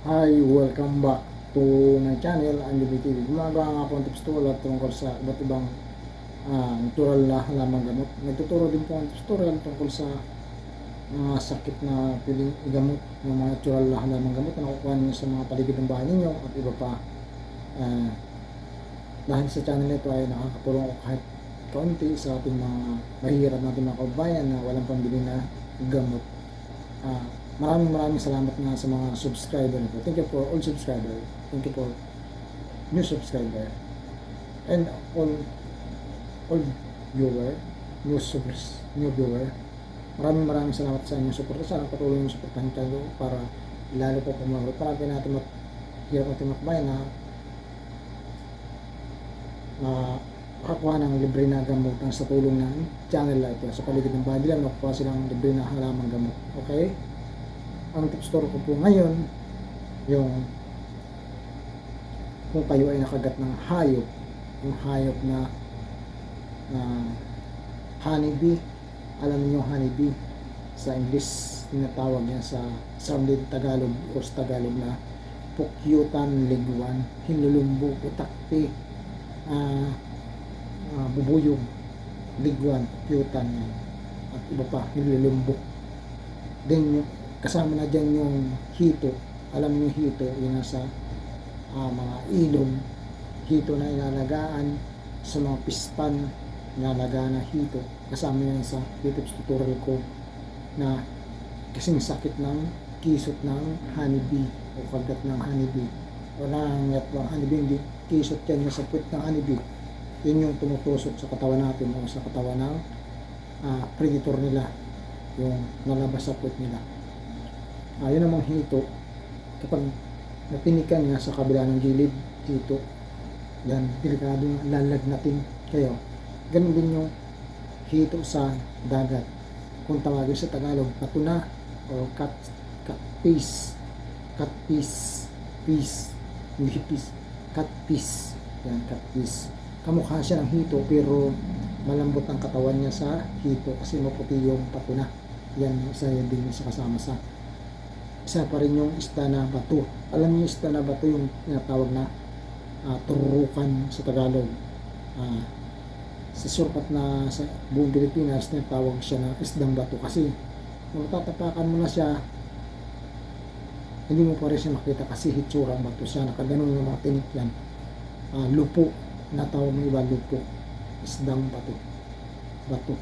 Hi, welcome back to my channel, Andy TV. Gumagawa nga po ng tips tutorial tungkol sa iba't ibang natural na halamang gamot. Nagtuturo din po ang tutorial tungkol sa mga sakit na piling igamot ng mga natural na halamang gamot na nakukuha niyo sa mga paligid ng bahay ninyo at iba pa. Ah, Dahil sa channel nito ay nakakatulong ko kahit kaunti sa ating mga mahihirap natin mga kababayan na walang pambili na gamot. Ah, maraming salamat nga sa mga subscriber ko. Thank you for all subscriber. Thank you for new subscriber. And all viewer, new viewer. Maraming salamat sa inyong suporta. Sana patuloy yung suportahan tayo para lalo po pumagot. Para natin hirap natin makbayan na makakuha ng libre na gamutan sa tulong ng channel na ito. Sa paligid ng bahay nila, makukuha silang libre na halamang gamot. Okay? Ang tips ko po ngayon, yung kung kayo ay nakagat ng hayop, yung hayop na honeybee, alam niyo honeybee, sa English tinatawag niya sa sounded Tagalog o sa Tagalog na pukyutan, ligwan, hinlulumbo, utakti, bubuyog, ligwan, pukyutan, at iba pa, hinlulumbo. Then kasama na dyan yung hito. Alam niyo hito, yung nasa mga ilog, hito na ilalagaan sa mga pispan, ilalagaan na hito. Kasama yan sa tips tutorial ko na kasing sakit ng kisot ng honeybee o kagat ng honeybee o nangangat ng honeybee. Hindi kisot yan sa puwet ng honeybee. Yun yung tumutusok sa katawan natin o sa katawan ng predator nila, yung nalabas sa puwet nila. Yun namang hito, kapag napinikan nga sa kabila ng gilid, hito, yan, delikadong lalagnatin kayo. Ganun din yung hito sa dagat. Kung tawagin sa Tagalog, patuna o catfish, hindi fish, catfish, yan, catfish. Kamukha siya ng hito pero malambot ang katawan niya sa hito kasi maputi yung patuna. Yan, isa yan din sa kasama sa isa pa rin yung isda na bato. Alam niyo yung isda na bato, yung tinatawag na turukan sa Tagalog. Sa surpat na sa buong Pilipinas, tinatawag siya na isdang bato kasi kung matatapakan mo na siya, hindi mo pa rin siya makita kasi hitsura ang bato siya. Nakaganon yung mga tinik yan. Lupo, natawag ng iba lupo. Isdang bato. Bato.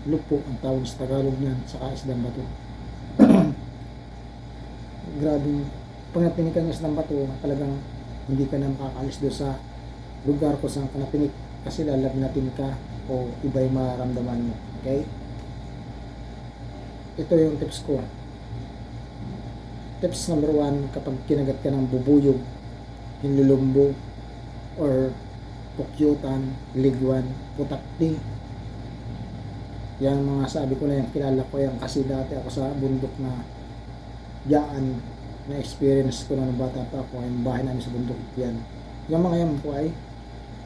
Lupo ang tawag sa Tagalog niyan, saka isdang bato. Grabe, pag napinikan niya ng bato, talagang hindi ka na makakalis doon sa lugar kung saan ka napinik kasi lalagnatin ka o iba'y maramdaman mo. Okay? Ito yung tips ko. Tips number 1, kapag kinagat ka ng bubuyog, hinlulumbo, or pukyutan, ligwan, putakti, yan mga sabi ko na yan, kilala ko yan kasi dati ako sa bundok na yaan na experience ko na ng bata pa ako, yung bahay namin sa bundok yan. Yung mga yan po ay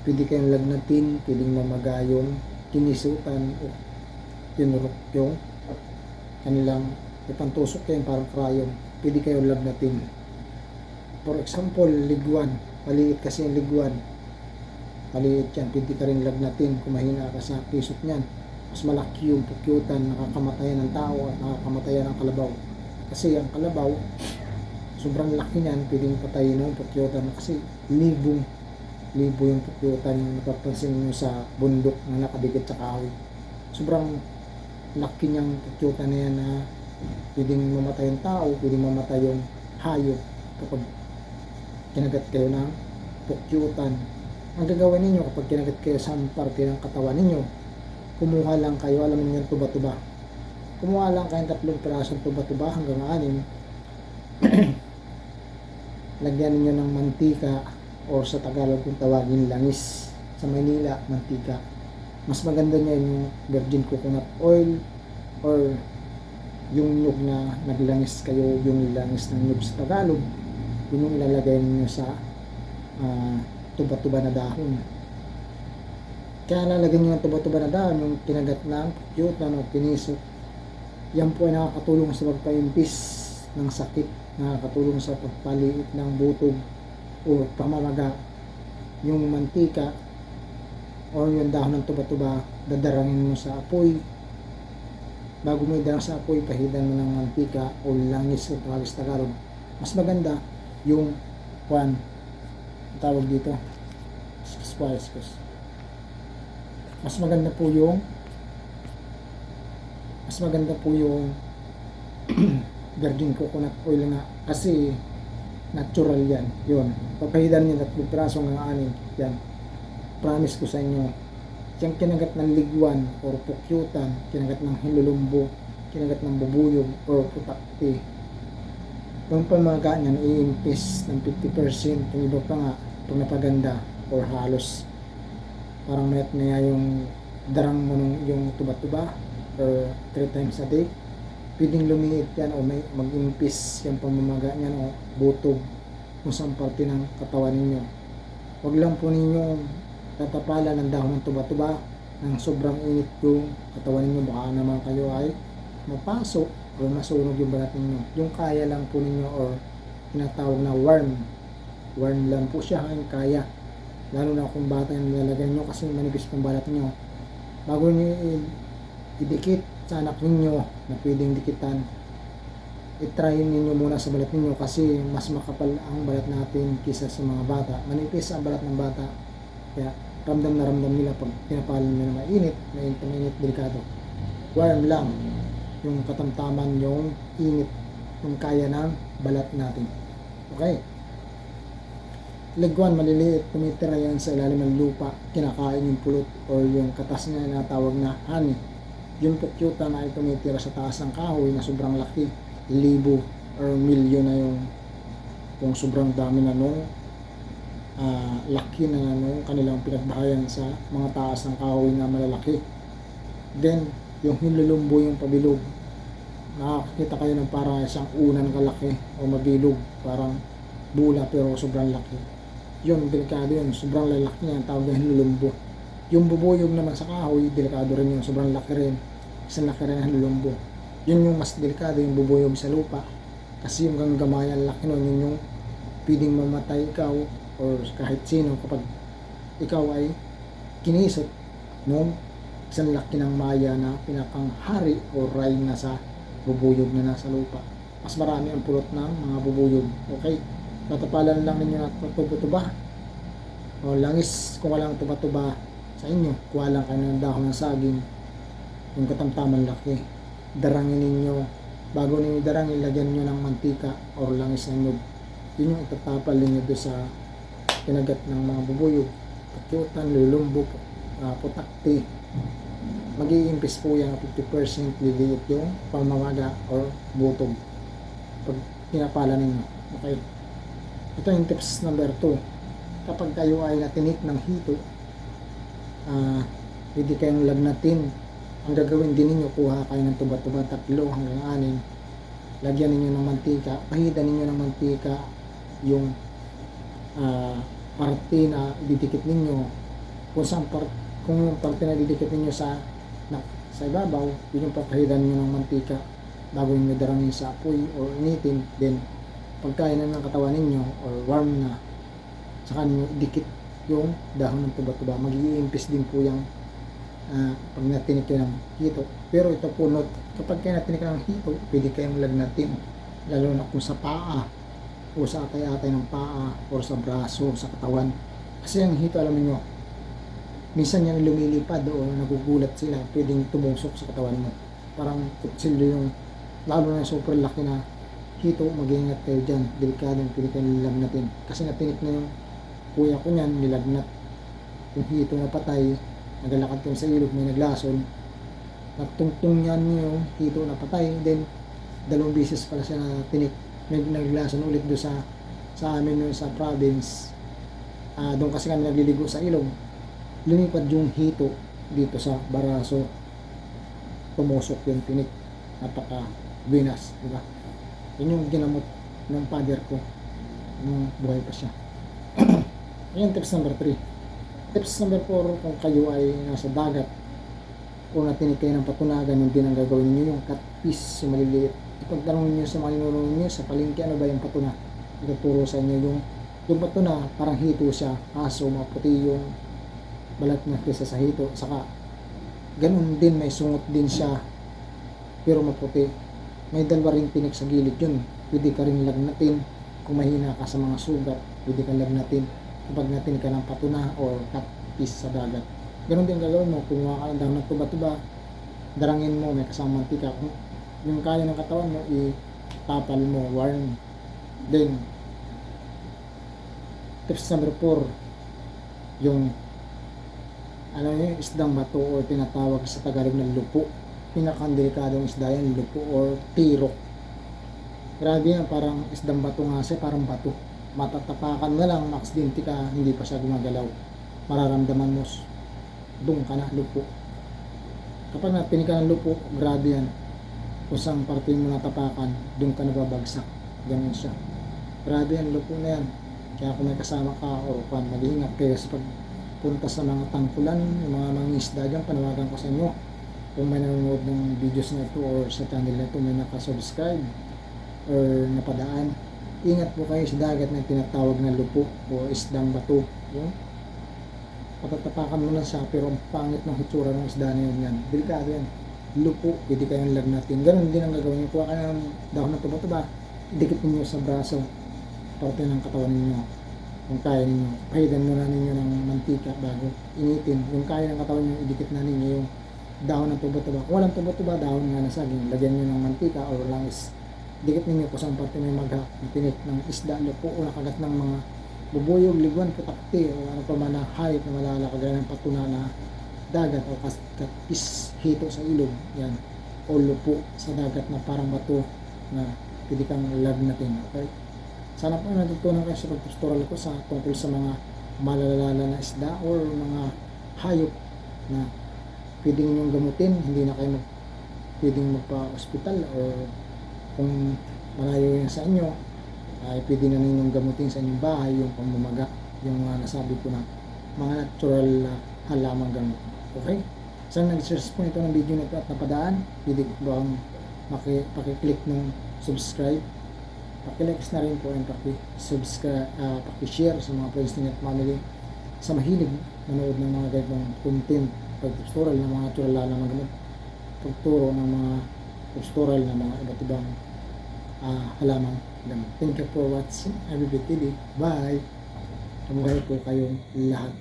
pwede kayong lagnatin, pwedeng mamagayon, kinisutan o tinurok yung kanilang ipantusok kayo parang krayon, pwede kayong lagnatin. For example, ligwan, maliit kasi yung ligwan, maliit yan, pwede ka rin lagnatin kung mahina ka sa kisot nyan. Mas malaki yung pukyutan, nakakamatayan ng tao at nakakamatayan ng kalabaw. Kasi ang kalabaw, sobrang laki niyan, pwedeng patayin ng pukyutan kasi libo yung pukyutan yung napapansin nyo sa bundok na nakadikit sa kahoy. Sobrang laki niyang pukyutan na yan na pwedeng mamatay yung tao, pwedeng mamatay yung hayop kapag kinagat kayo ng pukyutan. Ang gagawin ninyo kapag kinagat kayo sa parte ng katawan ninyo, kumuha lang kayo, alam niyo yung tuba-tuba. Kumuha lang kayong 3 pirasong tuba-tuba hanggang 6. Lagyan niyo ng mantika o sa Tagalog kung tawagin langis. Sa Maynila, mantika. Mas maganda niya yung virgin coconut oil or yung nyug na naglangis kayo, yung langis ng nyug sa Tagalog. Yun yung ilalagay niyo sa tuba-tuba na dahon. Kaya lalagyan niyo ng tuba-tuba na dahon yung kinagat ng pukyutan o kinisok. Yan po ay nakakatulong sa pagpaimpis ng sakit nakakatulong sa pagpaliit ng butog o pamamaga. Yung mantika o yung dahon ng tuba-tuba, dadarangin mo sa apoy. Bago mo idarang sa apoy, pahidan mo ng mantika o langis o tawag sa Tagalog. Mas maganda yung tawag dito, mas maganda po yung virgin coconut oil nga, kasi natural yan. Yun, papahidan nyo 3 piraso ng 6 yan. Promise ko sa inyo, yung kinagat ng ligwan or pukyutan, kinagat ng hinlulumbo, kinagat ng bubuyog or putakti, yung pamaga niyan i-impis ng 50%. Yung iba pa nga, pag napaganda or halos parang mayat na yung darang mo nung yung tuba-tuba or 3 times a day, pwedeng lumiit yan o may mag-impis yung pamamaga niyan o butog kung saan parte ng katawan ninyo. Huwag lang po ninyo tatapalan ng dahon ng tuba-tuba ng sobrang init yung katawan ninyo, baka naman kayo ay mapasok o masunog yung balat ninyo. Yung kaya lang po ninyo or tinatawag na warm lang po siya, ang kaya, lalo na kung bata yung nilalagay nyo kasi manipis pang balat nyo. Bago nyo idikit sa anak ninyo na pwedeng dikitan, i-try ninyo muna sa balat ninyo kasi mas makapal ang balat natin kisa sa mga bata. Manipis ang balat ng bata, kaya ramdam na ramdam nila pag pinapalan nyo na mainit, delikado. Warm lang yung katamtaman, yung init, yung kaya ng balat natin. Okay? Ligwan, maliliit, tumitira yan sa ilalim ng lupa, kinakain yung pulot or yung katas niya na tawag na honey. Yung pukyutan ay tumitira sa taas ng kahoy na sobrang laki, 1,000 or milyon na yung kung sobrang dami na nung laki na nung kanilang pinagbahayan sa mga taas ng kahoy na malalaki. Then, yung hinlulumbo, yung pabilog, nakakita kayo ng parang isang unan kalaki o mabilog, parang bula pero sobrang laki. Yun, delikado yun, sobrang lalaki niya, tawag na hinlulumbo. Yung bubuyog naman sa kahoy, delikado rin yun, sobrang laki rin, isang laki rin ang hinlulumbo. Yun yung mas delikado, yung bubuyog sa lupa, kasi yung gangamayan laki nun, yun yung pwedeng mamatay ikaw or kahit sino kapag ikaw ay kinisot nung isang laki ng maya na pinakang hari o ray na sa bubuyog na nasa lupa. Mas marami ang pulot ng mga bubuyog. Okay? Tatapalan lang ninyo na tuba-tuba o langis. Kung walang tuba-tuba sa inyo, kuha lang kayo ng dahon ng saging, yung katamtaman laki, darangin ninyo. Bago ninyo darangin, lagyan nyo ng mantika o langis ng nyug. Yun yung itatapal ninyo doon sa kinagat ng mga bubuyog, pukyutan, lulumbo, putakti. Mag-iimpis po yan 50%, liliit yung pamamaga or butog pag pinapala ninyo. Okay? Ito yung tips number 2. Kapag kayo ay natinik ng hito, pwede kayong lagnatin. Ang gagawin din ninyo, kuha kayo ng tuba-tuba 3 hanggang 6, lagyan ninyo ng mantika, pahidan ninyo ng mantika yung parte na didikit ninyo. Kung yung parte na didikit ninyo sa ibabaw, yun yung papahidan nyo ng mantika bago nyo darangin sa apoy or initin. Then pagkain na ng katawan ninyo or warm na, saka ninyo idikit yung dahon ng tuba-tuba. Mag-iimpis din po yung pag natinik yun ng hito. Pero ito po, kapag kayo natinik ng hito, pwede kayong lagnatin, lalo na kung sa paa o sa atay-atay ng paa o sa braso, sa katawan. Kasi ang hito, alam niyo, minsan yan lumilipad o nagugulat sila, pwedeng tumusok sa katawan mo. Parang kutsilyo yung, lalo na super laki na hito, mag-iingat kayo dyan. Delikadong pwede kayo nilagnatin. Kasi natinik na yung kuya ko niyan, nilagnat. Yung hito na patay, nagalakad kayo sa ilog, may naglason, nagtungtong yan yung hito na patay, then 2 beses pala siya na tinik. May naglason ulit doon sa amin yun sa province. Doon kasi kami nagliligo sa ilog, lumipad yung hito dito sa baraso, tumusok yung tinik, napaka-binas, diba? Yun yung ginamot ng father ko nung buhay pa siya. Ayan, tips number 3. Tips number 4, kung kayo ay nasa dagat o natinig kayo ng patuna, ganun din ang gagawin niyo yung cut piece, yung maliliit. Ipagtanong niyo sa mga ninunong niyo sa palengke, ano ba yung patuna? Ituturo sa inyo yung patuna, parang hito siya, kaso maputi yung balat niya kaysa sa hito. Saka ganun din, may sungot din siya pero maputi. May dalawa ring tinik sa gilid yun. Pwede ka rin lagnatin kung mahina ka sa mga sugat, pwede kang lagnatin kapag natin ka ng patuna or cut piece sa dagat. Ganun din gagawin mo, kumuha ka ng dahon ng tuba-tuba, darangin mo, may kasamang mantika. Kung yung kaya ng katawan mo, itapal mo, warm. Then tips number 4, yung ano yun, isdang bato o tinatawag sa Tagalog ng lupo. Pinakadelikadong isda yan, lupo or tirok. Grabe yan, parang isdang bato nga siya, parang bato. Matatapakan mo lang, maksidente ka, hindi pa siya gumagalaw. Mararamdaman mo, doon ka na, lupo. Kapag napinig ka ng lupo, grabe yan. Kung saan parte mo natapakan, doon ka nababagsak. Ganun siya. Grabe yan, lupo na yan. Kaya kung may kasama ka o mag-iingat kayo sa pagpunta sa mga tangkulan, yung mga mangingisda dyan, panawagan ko sa inyo. Kung may nanonood ng videos na ito or sa channel na ito, may nakasubscribe or napadaan, ingat po kayo sa dagat na tinatawag na lupo o isdang bato. Yung patatapakan mo lang siya, pero ang pangit ng hitsura ng isda na yun yan. Delikado yan. Lupo, pwede kayong lagnatin. Ganun din ang gagawin nyo. Kuha kayo ng dahon ng tuba-tuba, idikit ninyo sa braso, parte ng katawan ninyo. Kung kaya ninyo, pahidan muna ninyo ng mantika bago initin. Yung kaya ng katawan nyo, idikit na ninyo yung dahon ng tuba-tuba. Kung walang tuba-tuba, dahon nga na saging, lagyan nyo ng mantika or langis. Dikit ninyo kung saan parte may magha, tinik ng isda, lupo o nakagat ng mga bubuyog, liguan, putakti o ano pa man na hayop na malala, kagaya ng patuna na dagat o katis hito sa ilog, yan, o lupo sa dagat na parang bato na pwede kang lagnatin. Okay? Sana po natutunan kayo sa pag-tutorial ko sa tungkol sa mga malalala na isda or mga hayop na pwedeng ninyong gamutin, hindi na kayo pwedeng magpa-hospital or kung malayo yan sa inyo, ay pwede na ninyong gamutin sa inyong bahay yung pamamaga, yung nasabi ko na mga natural halamang gamot. Okay? Saan nag-search po ito ng video na ito at napadaan, pwede ba ang pakiclick ng subscribe, pakilike na rin po and pakisubscribe, pakishare sa mga friends ninyo at family sa mahilig manood ng mga ganitong content, pag-tutorial ng mga natural halamang gamot, pagturo ng mga tutorial ng mga iba't ibang halamang gamot. Thank you for watching Everyday TV. Bye! Kamuhay po kayong lahat.